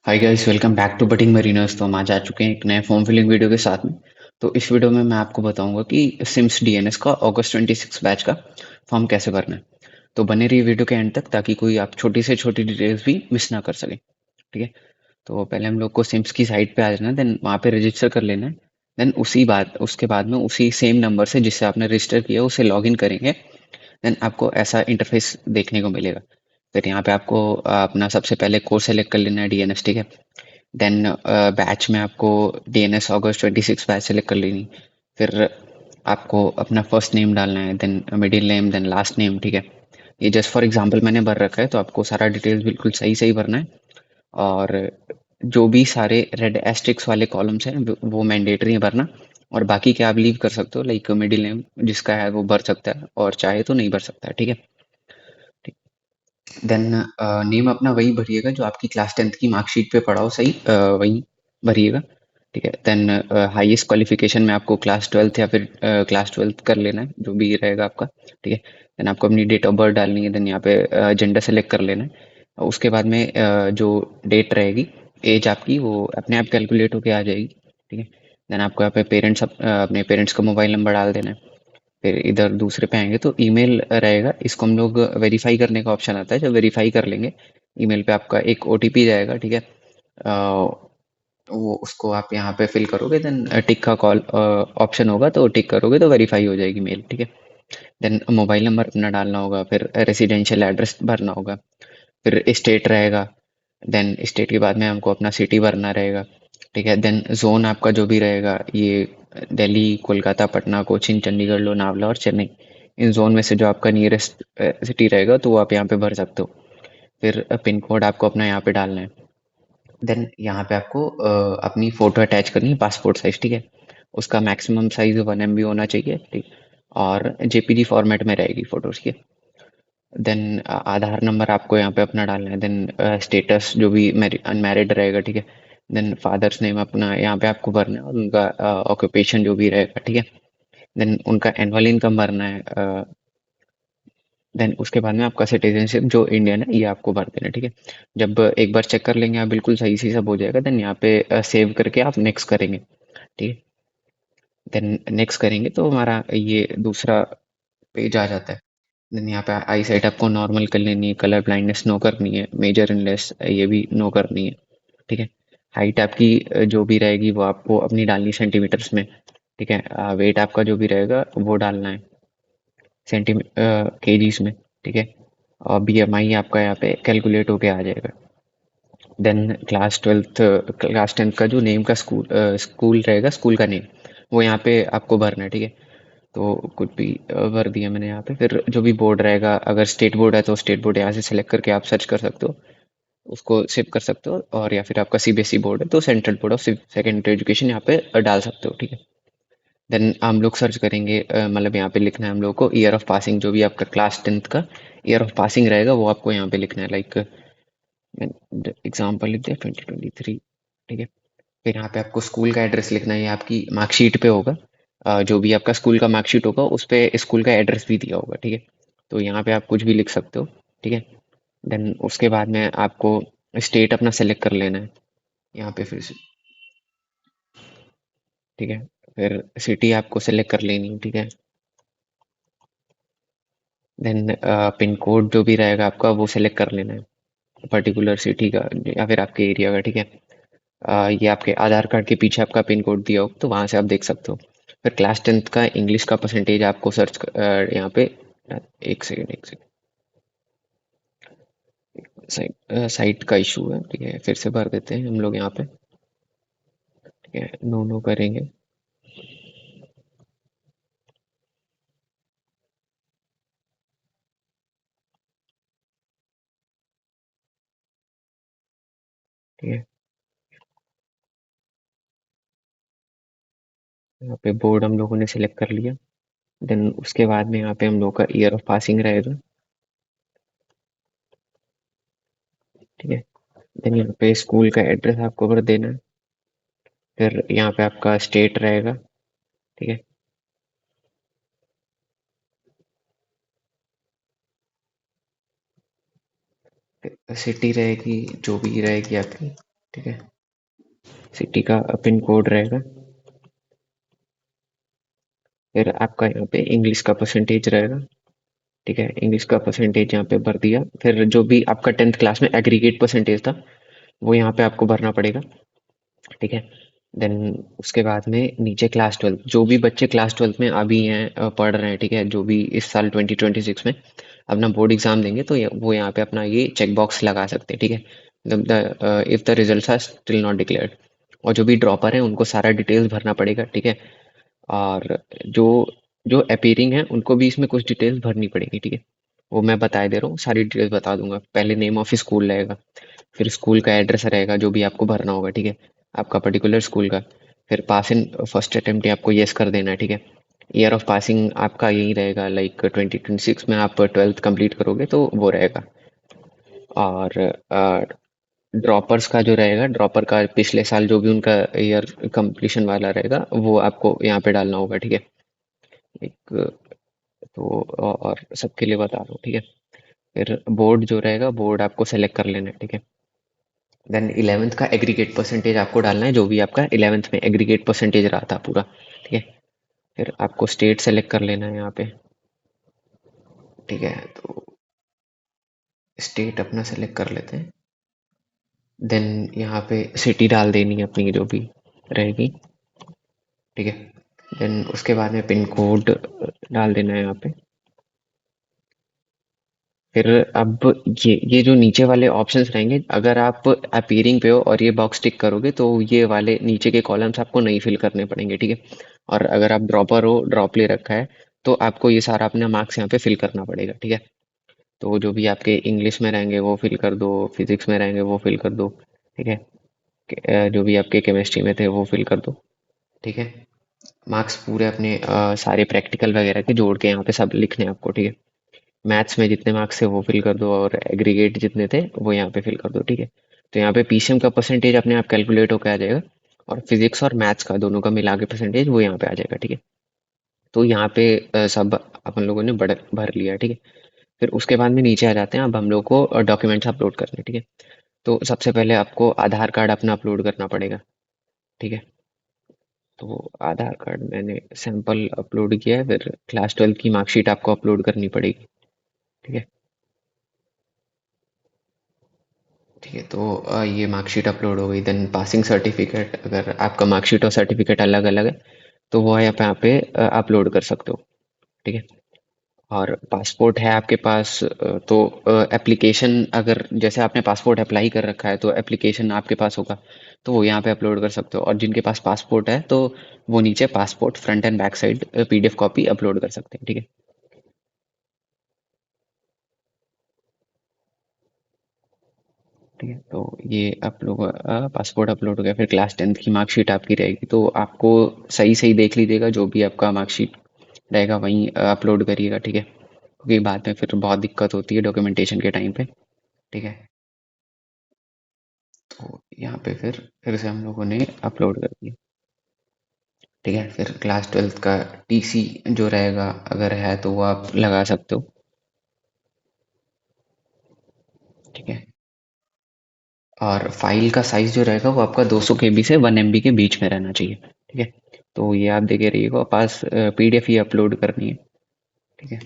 Hi guys, welcome back to Budding Mariners. तो हम आज आ चुके हैं एक नए फॉर्म फिलिंग वीडियो के साथ में। तो इस वीडियो में मैं आपको बताऊंगा कि सिम्स डीएनएस का अगस्त 26 बैच का फॉर्म कैसे भरना है। तो बने रहिए वीडियो के एंड तक ताकि कोई आप छोटी से छोटी डिटेल्स भी मिस ना कर सके। ठीक है। तो पहले हम लोग को सिम्स की साइट पे आ जाना है, देन वहाँ पे रजिस्टर कर लेना है। देन उसके बाद में उसी सेम नंबर से जिससे आपने रजिस्टर किया उसे लॉग इन करेंगे। देन आपको ऐसा इंटरफेस देखने को मिलेगा। फिर यहाँ पे आपको अपना सबसे पहले कोर्स सेलेक्ट कर लेना है, डीएनएस। ठीक है। देन बैच में आपको डीएनएस अगस्त 26 बैच सेलेक्ट कर लेनी। फिर आपको अपना फर्स्ट नेम डालना है, then middle name, then last name. ठीक है। ये जस्ट फॉर एग्जांपल मैंने भर रखा है, तो आपको सारा डिटेल्स बिल्कुल सही सही भरना है। और जो भी सारे रेड एस्ट्रिक्स वाले कॉलम्स हैं वो मैंडेटरी है भरना। और बाकी के आप लीव कर सकते हो, लाइक मिडिल नेम जिसका है वो भर सकता है और चाहे तो नहीं भर सकता है। ठीक है। देन नेम अपना वही भरिएगा जो आपकी क्लास 10th की मार्कशीट पे पड़ा हो, सही वही भरिएगा। ठीक है। देन हाईएस्ट क्वालिफिकेशन में आपको क्लास 12th या फिर क्लास 12th कर लेना है, जो भी रहेगा आपका। ठीक है। देन आपको अपनी डेट ऑफ बर्थ डालनी है। देन यहाँ पे जेंडर सेलेक्ट कर लेना है। और उसके बाद में जो डेट रहेगी, एज आपकी वो अपने आप कैलकुलेट होके आ जाएगी। ठीक है। देन आपको यहाँ पे अपने पेरेंट्स का मोबाइल नंबर डाल देना है। फिर इधर दूसरे पे आएंगे तो ईमेल रहेगा, इसको हम लोग वेरीफाई करने का ऑप्शन आता है। जब वेरीफाई कर लेंगे ईमेल पे आपका एक ओटीपी जाएगा। ठीक है। वो उसको आप यहाँ पे फिल करोगे, देन टिक का कॉल ऑप्शन होगा तो टिक करोगे तो वेरीफाई हो जाएगी मेल। ठीक है। देन मोबाइल नंबर अपना डालना होगा, फिर रेसिडेंशियल एड्रेस भरना होगा, फिर स्टेट रहेगा। देन स्टेट के बाद में हमको अपना सिटी भरना रहेगा। ठीक है। देन जोन आपका जो भी रहेगा, ये दिल्ली, कोलकाता, पटना, कोचिन, चंडीगढ़, लोनावला और चेन्नई, इन जोन में से जो आपका नियरेस्ट सिटी रहेगा तो वो आप यहाँ पे भर सकते हो। फिर पिन कोड आपको अपना यहाँ पे डालना है। देन यहाँ पे आपको अपनी फ़ोटो अटैच करनी है, पासपोर्ट साइज़। ठीक है। उसका मैक्सिमम साइज़ 1 MB होना चाहिए। ठीक। और जेपीजी फॉर्मेट में रहेगी फ़ोटोज़ की। देन आधार नंबर आपको यहाँ पे अपना डालना है। देन स्टेटस जो भी अनमैरिड रहेगा। ठीक है। देन फादर्स नेम अपना यहाँ पे आपको भरना है और उनका ऑक्यूपेशन जो भी रहेगा। ठीक है। देन उनका एनुअल इनकम भरना है। देन उसके बाद में आपका सिटीजनशिप जो इंडियन है ये आपको भर देना है। ठीक है। जब एक बार चेक कर लेंगे आप, बिल्कुल सही से सब हो जाएगा, देन यहाँ पे सेव करके आप नेक्स्ट करेंगे। ठीक है। देन नेक्स्ट करेंगे तो हमारा ये दूसरा पेज आ जाता है। देन यहाँ पे आई साइट आपको नॉर्मल कर लेनी है, कलर ब्लाइंडनेस नो करनी है, मेजर इलनेस ये भी नो करनी है। ठीक है। हाइट आपकी जो भी रहेगी वो आपको अपनी डालनी सेंटीमीटर्स में। ठीक है। वेट आपका जो भी रहेगा वो डालना है केजीज में। ठीक है। और बीएमआई आपका यहाँ पे कैलकुलेट होके आ जाएगा। देन क्लास 10th का जो नेम का स्कूल रहेगा, स्कूल का नेम वो यहाँ पे आपको भरना है। ठीक है। तो कुछ भी भर दिया मैंने यहाँ पे। फिर जो भी बोर्ड रहेगा, अगर स्टेट बोर्ड है तो स्टेट बोर्ड यहाँ से सेलेक्ट करके आप सर्च कर सकते हो, उसको सेव कर सकते हो। और या फिर आपका सीबीएसई बोर्ड है तो central board of secondary education यहाँ पे डाल सकते हो। ठीक है। देन हम लोग सर्च करेंगे, मतलब यहाँ पे लिखना है हम लोग को ईयर ऑफ पासिंग, जो भी आपका क्लास 10th का ईयर ऑफ पासिंग रहेगा वो आपको यहाँ पे लिखना है। लाइक एग्जाम्पल लिख दिया 2023। ठीक है। फिर यहाँ पे आपको स्कूल का एड्रेस लिखना है, ये आपकी मार्कशीट पे होगा। जो भी आपका स्कूल का मार्कशीट होगा उस पे स्कूल का एड्रेस भी दिया होगा। ठीक है। तो यहाँ पे आप कुछ भी लिख सकते हो। ठीक है। देन उसके बाद में आपको स्टेट अपना सेलेक्ट कर लेना है यहाँ पे फिर से। ठीक है। फिर सिटी आपको सेलेक्ट कर लेनी है। ठीक है। देन पिन कोड जो भी रहेगा आपका वो सेलेक्ट कर लेना है, पर्टिकुलर सिटी का या फिर आपके एरिया का। ठीक है। ये आपके आधार कार्ड के पीछे आपका पिन कोड दिया हो तो वहाँ से आप देख सकते हो। फिर क्लास 10th का इंग्लिश का परसेंटेज आपको यहाँ पे एक सेकेंड साइट का इशू है। ठीक है। फिर से भर देते हैं हम लोग यहाँ पे। ठीक है। नो नो करेंगे। ठीक है। यहाँ पे बोर्ड हम लोगों ने सिलेक्ट कर लिया। देन उसके बाद में यहाँ पे हम लोग का ईयर ऑफ पासिंग रहेगा। ठीक है। देन यहाँ पे स्कूल का एड्रेस आपको भर देना है। फिर यहाँ पे आपका स्टेट रहेगा। ठीक है। सिटी रहेगी जो भी रहेगी आपकी। ठीक है। सिटी का पिन कोड रहेगा। फिर आपका यहाँ पे इंग्लिश का परसेंटेज रहेगा। ठीक है, इंग्लिश का परसेंटेज यहाँ पे भर दिया। फिर जो भी आपका 10th क्लास में एग्रीगेट परसेंटेज था वो यहाँ पे आपको भरना पड़ेगा। ठीक है। देन उसके बाद में नीचे क्लास 12, जो भी बच्चे क्लास 12 में अभी हैं, पढ़ रहे हैं, ठीक है, जो भी इस साल 2026 में अपना बोर्ड एग्जाम देंगे, तो वो यहाँ पे अपना ये चेक बॉक्स लगा सकते हैं। ठीक है, मतलब the if the results are still not declared. और जो भी ड्रॉपर हैं उनको सारा डिटेल्स भरना पड़ेगा। ठीक है। और जो जो अपीयरिंग है उनको भी इसमें कुछ डिटेल्स भरनी पड़ेगी। ठीक है, वो मैं बताए दे रहा हूँ, सारी डिटेल्स बता दूंगा। पहले नेम ऑफ स्कूल रहेगा, फिर स्कूल का एड्रेस रहेगा जो भी आपको भरना होगा। ठीक है, आपका पर्टिकुलर स्कूल का। फिर पास इन फर्स्ट अटेम्प्ट आपको येस कर देना है। ठीक है, ईयर ऑफ पासिंग आपका यही रहेगा, लाइक 2026 में आप 12th कंप्लीट करोगे तो वो रहेगा। और ड्रॉपर्स का जो रहेगा, ड्रॉपर का पिछले साल जो भी उनका ईयर कंप्लीशन वाला रहेगा वो आपको यहाँ पे डालना होगा। ठीक है, एक तो और सबके लिए बता रहा हूँ। ठीक है, फिर बोर्ड जो रहेगा, बोर्ड आपको सेलेक्ट कर लेना है। ठीक है, देन 11th का एग्रीगेट परसेंटेज आपको डालना है, जो भी आपका 11th में एग्रीगेट परसेंटेज रहा था पूरा। ठीक है, फिर आपको स्टेट सेलेक्ट कर लेना है यहाँ पे। ठीक है, तो स्टेट अपना सेलेक्ट कर लेते हैं। देन यहाँ पे सिटी डाल देनी है अपनी जो भी रहेगी। ठीक है, देन उसके बाद में पिन कोड डाल देना है यहाँ पे। फिर अब ये जो नीचे वाले ऑप्शंस रहेंगे, अगर आप अपीयरिंग पे हो और ये बॉक्स टिक करोगे तो ये वाले नीचे के कॉलम्स आपको नहीं फिल करने पड़ेंगे। ठीक है, और अगर आप ड्रॉपर हो, ड्रॉप ले रखा है, तो आपको ये सारा अपना मार्क्स यहाँ पे फिल करना पड़ेगा। ठीक है, तो जो भी आपके इंग्लिश में रहेंगे वो फिल कर दो, फिजिक्स में रहेंगे वो फिल कर दो। ठीक है, जो भी आपके केमिस्ट्री में थे वो फिल कर दो। ठीक है, मार्क्स पूरे अपने सारे प्रैक्टिकल वगैरह के जोड़ के यहाँ पे सब लिखने हैं आपको। ठीक है, मैथ्स में जितने मार्क्स थे वो फिल कर दो, और एग्रीगेट जितने थे वो यहाँ पे फिल कर दो। ठीक है, तो यहाँ पे पीसीएम का परसेंटेज अपने आप कैलकुलेट होकर आ जाएगा, और फिजिक्स और मैथ्स का दोनों का मिला के परसेंटेज वो यहाँ पे आ जाएगा। ठीक है, तो यहाँ पे सब अपन लोगों ने भर लिया। ठीक है, फिर उसके बाद में नीचे आ जाते हैं। अब हम लोग को डॉक्यूमेंट्स अपलोड करने हैं। ठीक है, तो सबसे पहले आपको आधार कार्ड अपना अपलोड करना पड़ेगा। ठीक है, तो आधार कार्ड मैंने सैंपल अपलोड किया है। फिर क्लास 12 की मार्कशीट आपको अपलोड करनी पड़ेगी। ठीक है। ठीक है, तो ये मार्कशीट अपलोड हो गई। देन पासिंग सर्टिफिकेट, अगर आपका मार्कशीट और सर्टिफिकेट अलग अलग है तो वो आप यहाँ पे अपलोड कर सकते हो। ठीक है, और पासपोर्ट है आपके पास, तो एप्लीकेशन, अगर जैसे आपने पासपोर्ट अप्लाई कर रखा है तो एप्लीकेशन आपके पास होगा तो वो यहाँ पे अपलोड कर सकते हो। और जिनके पास पासपोर्ट है तो वो नीचे passport front end back side PDF copy upload कर सकते हैं। ठीक है। ठीक है, तो ये आप लोग पासपोर्ट अपलोड हो गया। फिर क्लास 10th की मार्कशीट आपकी रहेगी, तो आपको सही सही देख लीजिएगा, जो भी आपका मार्कशीट रहेगा वहीं अपलोड करिएगा। ठीक है, क्योंकि बाद में फिर बहुत दिक्कत होती है डॉक्यूमेंटेशन के टाइम पे। ठीक है, तो यहाँ पे फिर से हम लोगों ने अपलोड कर दिया। ठीक है, फिर क्लास 12th का टीसी जो रहेगा, अगर है तो वो आप लगा सकते हो। ठीक है, और फाइल का साइज जो रहेगा वो आपका 200 केबी से 1 MB के बीच में रहना चाहिए। ठीक है, तो ये आप देखे रहिएगा, पास पीडीएफ ही अपलोड करनी है। ठीक है,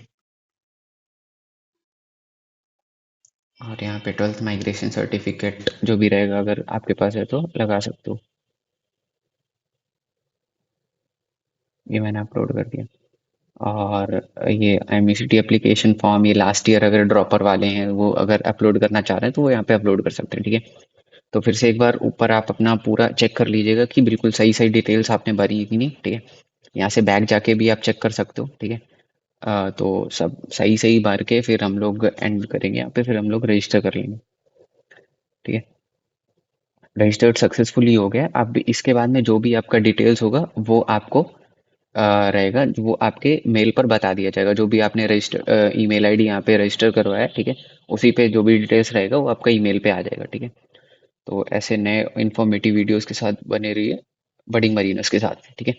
और यहाँ पे 12th माइग्रेशन सर्टिफिकेट जो भी रहेगा अगर आपके पास है तो लगा सकते हो। ये मैंने अपलोड कर दिया। और ये एमईसीटी एप्लीकेशन फॉर्म, ये लास्ट ईयर अगर ड्रॉपर वाले हैं वो अगर अपलोड करना चाह रहे हैं तो वो यहाँ पे अपलोड कर सकते हैं। ठीक है, तो फिर से एक बार ऊपर आप अपना पूरा चेक कर लीजिएगा कि बिल्कुल सही सही डिटेल्स आपने भरी कि नहीं। ठीक है, यहाँ से बैक जाके भी आप चेक कर सकते हो। ठीक है, तो सब सही सही भर के फिर हम लोग एंड करेंगे यहाँ पे, फिर हम लोग रजिस्टर कर लेंगे। ठीक है, रजिस्टर्ड सक्सेसफुली हो गया। अब इसके बाद में जो भी आपका डिटेल्स होगा वो आपको रहेगा, वो आपके मेल पर बता दिया जाएगा। जो भी आपने रजिस्टर ईमेल आईडी यहाँ पे रजिस्टर करवाया है, ठीक है, उसी पे जो भी डिटेल्स रहेगा वो आपका ईमेल पे आ जाएगा। ठीक है, तो ऐसे नए इन्फॉर्मेटिव वीडियोस के साथ बने रहिए बडिंग मरीनस के साथ। ठीक है।